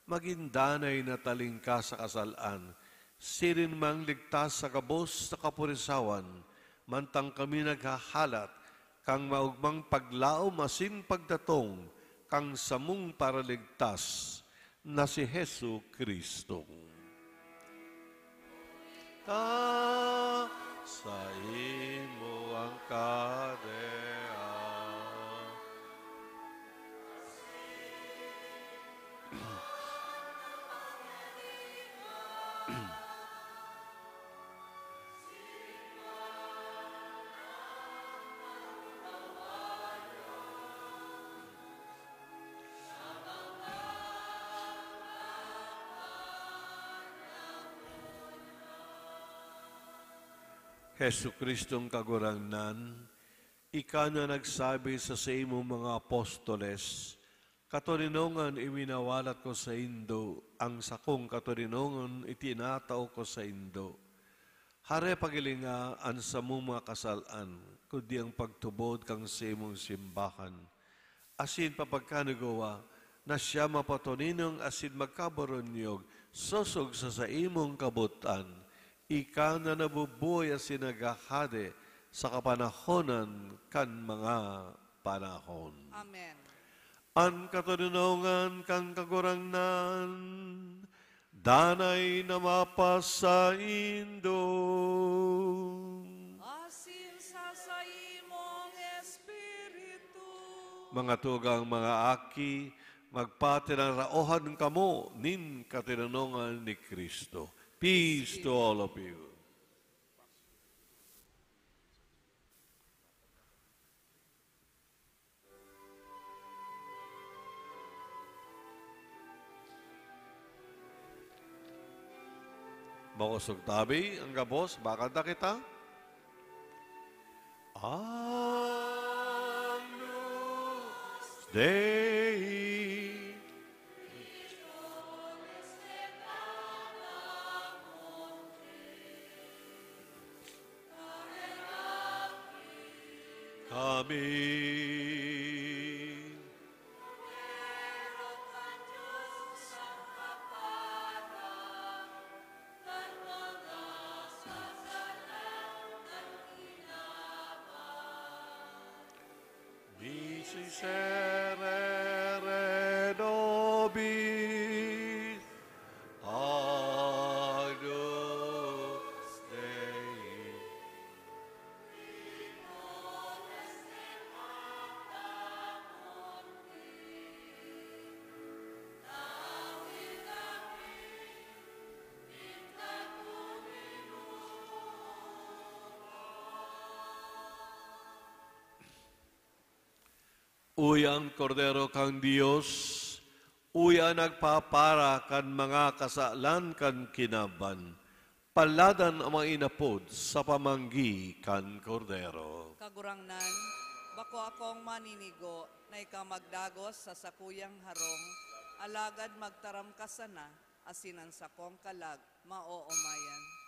magindanay na taling ka sa kasalaan, sirin mang ligtas sa kabos sa kapurisawan, mantang kami naghahalat, kang maugmang paglao masin pagdatong, kang samung para ligtas, na si Hesu Kristo. Ta sa imo ang kadea. Hesu Kristong kagurangnan, ika na nagsabi sa imong mga apostoles, katurinongan iwinawalat ko sa Indo, ang sakong katurinongan itinatao ko sa Indo. Hare pagilinga an sa mga kasalan, kundi ang pagtubod kang sa imong simbahan. Asin papagkanagawa, na siya mapatuninong asin magkabaronyog, sosog sa imong kabutan, ika na nabubuhay at sinagahade sa kapanahonan kan mga panahon. Amen. Ang katunungan kang kagurangnan, danay na mapasa Indo. Asin sa imong espiritu. Mga tugang mga aki, magpati ng raohan kamo nin katinunungan ni Kristo. Peace to all of you. Mausog tabi, ang gabos, bakal na kita. Agnus Dei. Amen. Miserere nobis, Agnus Dei. Uyang kordero kang Dios, uya nagpapara kan mga kasalan kan kinaban, paladan ang mga inapod sa pamanggi kan kordero. Kagurangnan, bako akong maninigo na ikaw magdagos sa sakuyang harong, alagad magtaram ka sana, asinan sa kong kalag, maoomayan.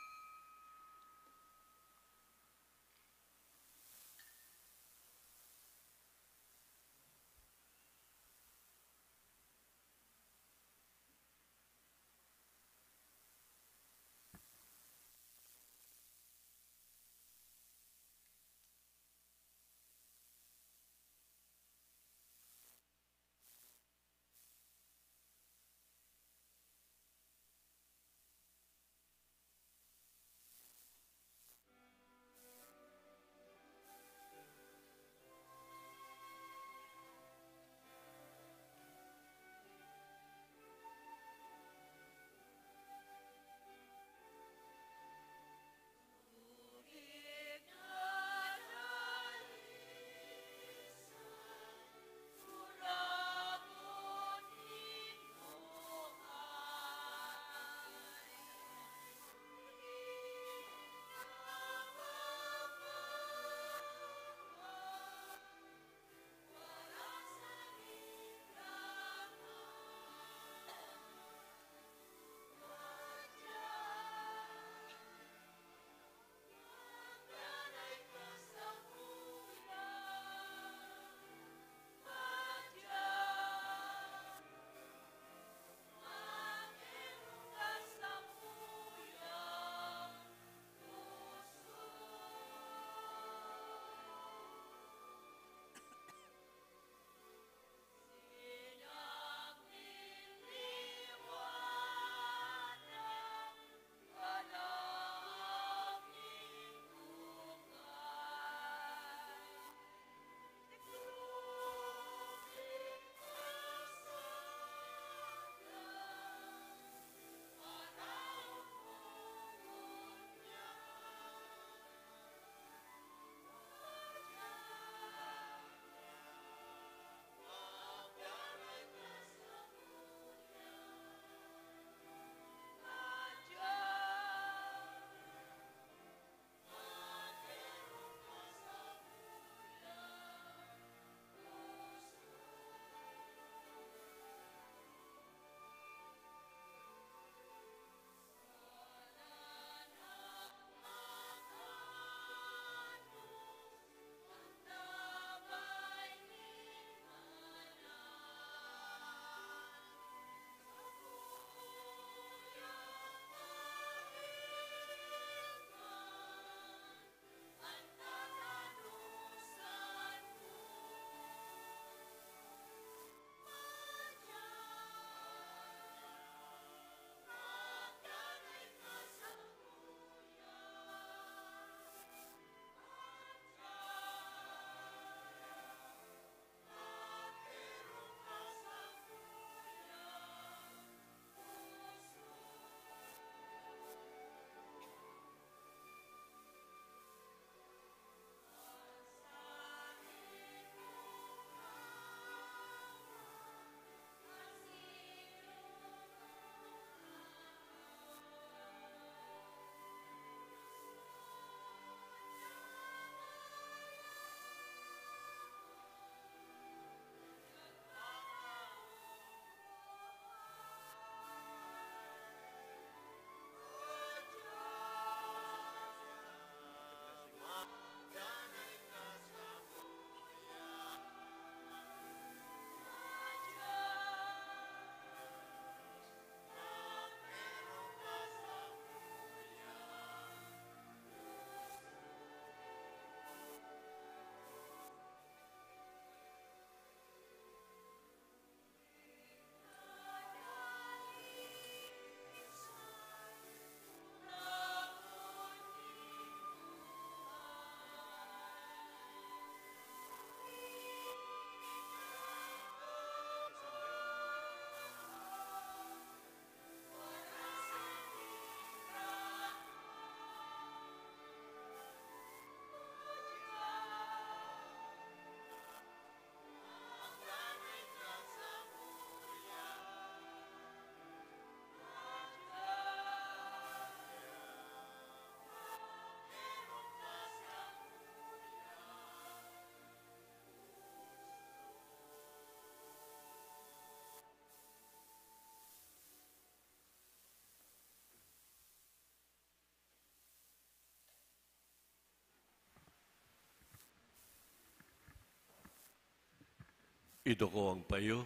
Ito ko ang payo.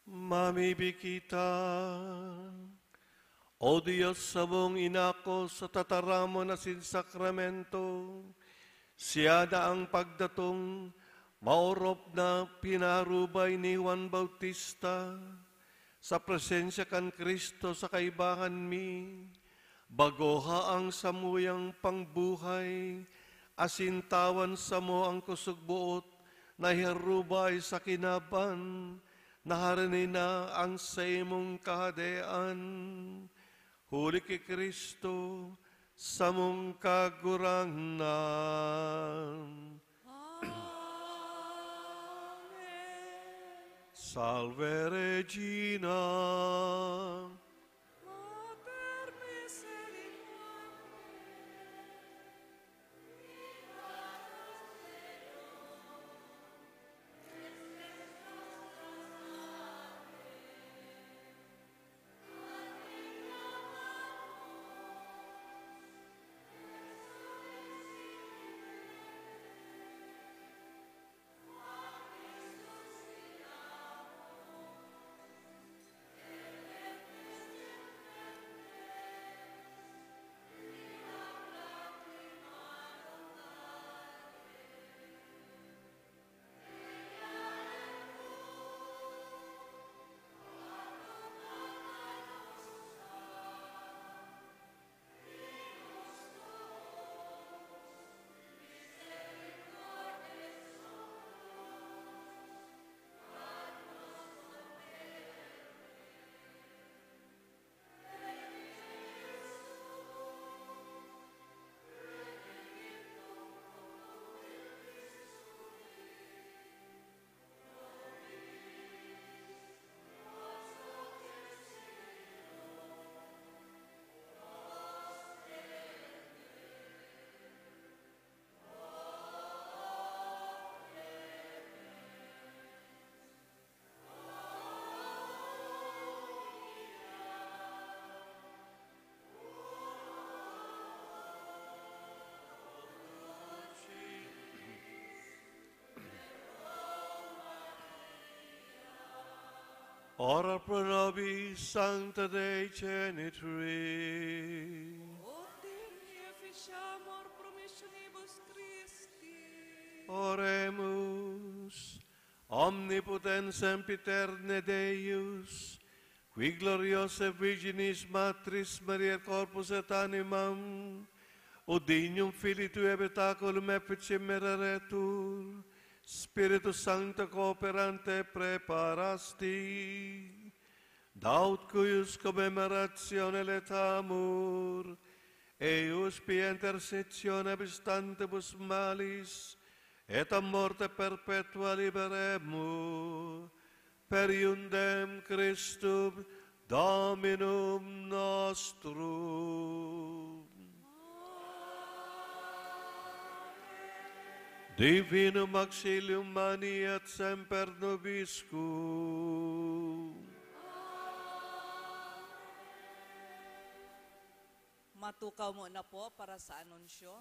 Mamibikita. O Diyos sa mong inako sa tataramo na sinsakramento, siya na ang pagdatong maorop na pinarubay ni Juan Bautista sa presensya kan Kristo sa kaibangan mi, bagoha ang samuyang pangbuhay, asintawan sa mo ang kusugbuot na hirubay sa kinaban, naharini na ang sa imong kahadean. Huli kay Kristo sa mong kaguranan. Salve Regina, Mater misericordiae, ora pro nobis Sancta Dei Genitrix. ut digni efficiamur promissionibus Christi. Oremus, omnipotens sempiterne Deus, qui gloriose Virginis Matris Maria Corpus et Animam, Odignum Filii Tui habitaculum efficiem meraretur, Spiritus Sancto cooperante preparasti, daut cuius commemoratione letamur, eius pia intercessione abstantibus malis, et a morte perpetua liberemur, per iundem Christum Dominum nostrum. Divinum auxilium mani et semper nobiscum. Matukaw mo na po para sa anunsyo.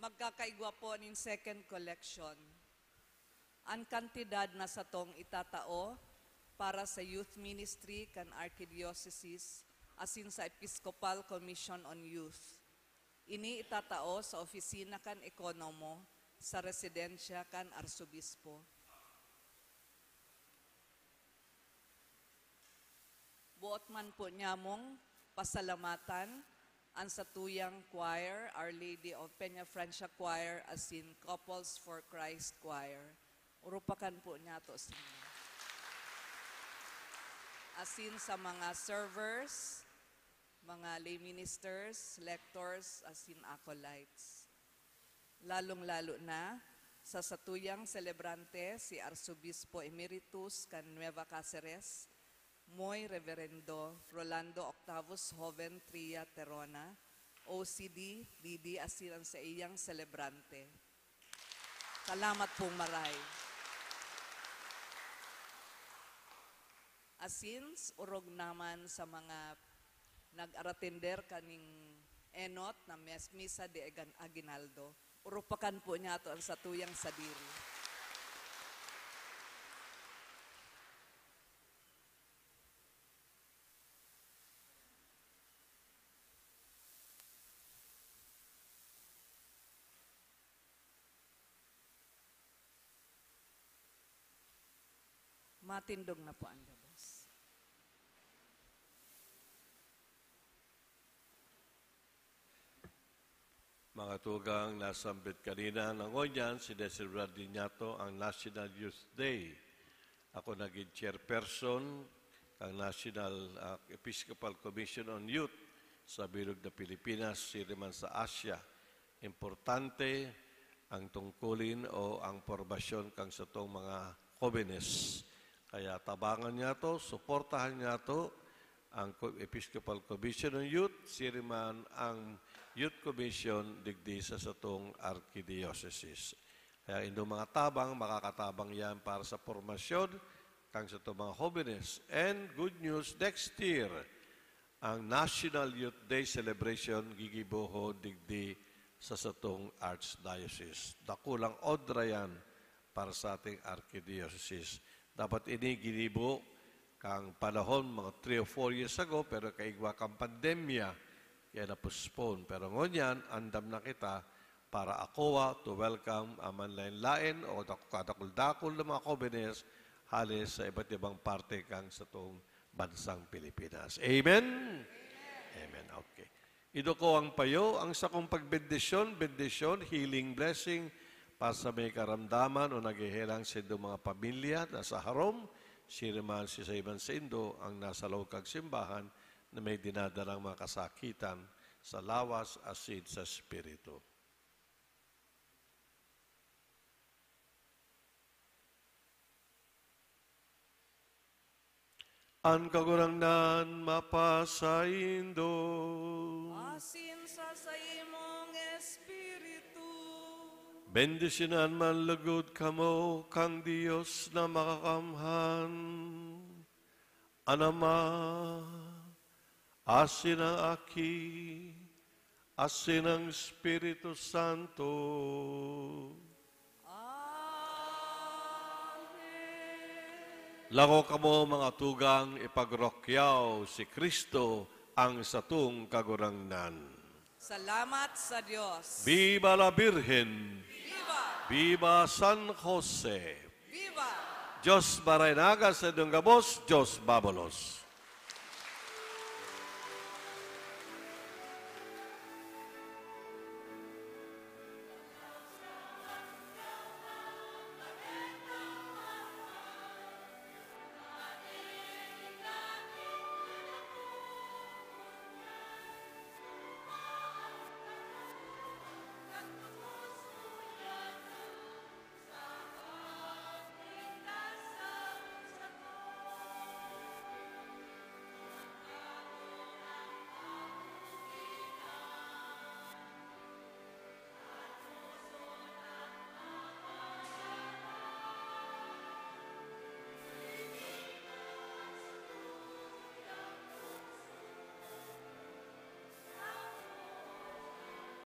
Magkakaigwa po nin second collection. Ang kantidad na sa tong itatao para sa youth ministry kan Archdiocese asin sa Episcopal Commission on Youth. Ini itatao sa opisina kan ekonomo sa residensya kan Arsobispo. Buot man po nyamong pasalamatan ang satuyang choir, Our Lady of Peña Francia Choir, asin Couples for Christ Choir. Urupakan po niya to sa inyo. Asin sa mga servers, mga lay ministers, lectors, asin acolytes. Lalong-lalo na sa satuyang celebrante si Arsobispo Emeritus kan Nueva Cáceres, Moy Reverendo Rolando Octavus Joven Tria Terona, OCD, DD asilan sa iyang celebrante. Salamat pong maray. Asins, urog naman sa mga nag-aratender kaning enot na Misa de Aguinaldo. Urupakan po niya ito ang satuyang sadiri. Matindog na po ang gabos. Mga tugang nasambit kanina ng Onyan, sineselebrad din niyato ang National Youth Day. Ako naging chairperson ng National Episcopal Commission on Youth sa Bilog na Pilipinas, siriman sa Asia. Importante ang tungkulin o ang formasyon kang sa itong mga jóvenes. Kaya tabangan niya to, suportahan niya to ang Episcopal Commission on Youth, siriman ang Youth Commission digdi sa itong Archdiocese. Kaya indong mga tabang, makakatabang yan para sa formasyon kang sa itong mga jóvenes. And good news, next year, ang National Youth Day Celebration gigibuho digdi sa satong Archdiocese. Dakulang odra yan para sa ating Archdiocese. Dapat ini ginibo kang panahon mga 3 or 4 years ago, pero kaigwa kang pandemya, kaya na-postpone. Pero ngunyan, andam na kita para akowa to welcome aman lain-lain o kadakul-dakul ng mga jóvenes halis sa iba't ibang parte kang sa itong bansang Pilipinas. Amen? Amen. Okay. Ito ko ang payo, ang sa kong pagbendisyon, healing, blessing, para sa may karamdaman o naghihilang sa inyong mga pamilya na sa harom, siriman si Sayman sa Indo, ang nasa loob kang simbahan, na may dinadalang mga kasakitan sa lawas, asid sa spirito. Ang kagurangnan mapasaindo. Asin sa imong espiritu. Bendisinan man lugod kamo kang Diyos na makakamhan. Anama, asin ang aki, asin ang Espiritu Santo. Amen. Lango kamo mga tugang ipagrokyaw si Kristo ang satong kagurangnan. Salamat sa Diyos. Viva la Virgen! Viva! Viva San Jose! Viva! Diyos Baraynaga sa Dunggabos, Diyos Babolos.